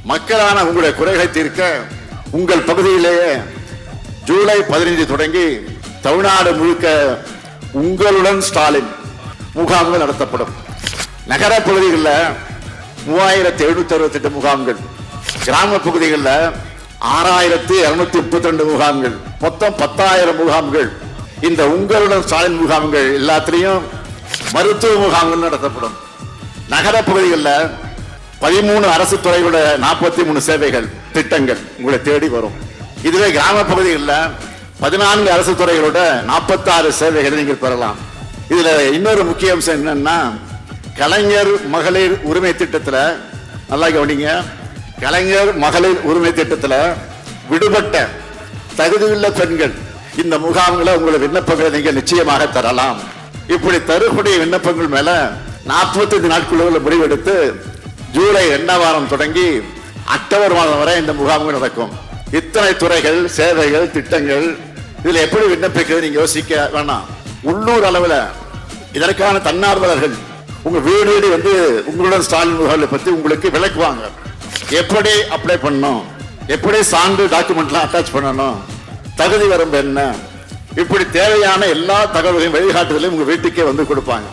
மக்களான உங்களுடைய குறைகளை தீர்க்க உங்கள் பகுதியிலேயே ஜூலை 15 தொடங்கி தமிழ்நாடு முழுக்க உங்களுடன் ஸ்டாலின் முகாம்கள் நடத்தப்படும். நகர பகுதிகளில் 3768 முகாம்கள், கிராம பகுதிகளில் 6232 முகாம்கள், மொத்தம் 10,000 முகாம்கள். இந்த உங்களுடன் ஸ்டாலின் முகாம்கள் எல்லாத்திலையும் மருத்துவ முகாம்கள் நடத்தப்படும். நகர பகுதிகளில் 13 அரசு துறைகளோட 43 சேவைகள் திட்டங்கள் உங்களை தேடி வரும். இதுவே கிராம பகுதிகளில் 14 அரசு துறைகளோட 46 சேவைகளை நீங்கள் பெறலாம். இதுல இன்னொரு முக்கிய அம்சம் என்னன்னா, கலைஞர் மகளிர் உரிமை திட்டத்தில், நல்லா கவனிங்க, கலைஞர் மகளிர் உரிமை திட்டத்தில் விடுபட்ட தகுதியுள்ள பெண்கள் இந்த முகாம்களை உங்களை விண்ணப்பங்களை நீங்கள் நிச்சயமாக தரலாம். இப்படி தரக்கூடிய விண்ணப்பங்கள் மேல 45 நாட்களுக்குள்ள முடிவெடுத்து ஜூலை 2ஆம் வாரம் தொடங்கி அக்டோபர் மாதம் வரை இந்த முகாம்கள் நடக்கும். இத்தனை துறைகள், சேவைகள், திட்டங்கள், இதுல எப்படி விண்ணப்பிக்கிறது நீங்க யோசிக்க வேணாம். உள்ளூர் அளவில் இதற்கான தன்னார்வலர்கள் உங்க வீடு வந்து உங்களுடன் ஸ்டாலின் முகாம்களை பத்தி உங்களுக்கு விளக்குவாங்க. எப்படி அப்ளை பண்ணணும், எப்படி சான்று டாக்குமெண்ட்லாம் அட்டாச் பண்ணணும், தகுதி வரம்பு என்ன, இப்படி தேவையான எல்லா தகவல்களையும் வழிகாட்டுதலையும் உங்க வீட்டுக்கே வந்து கொடுப்பாங்க.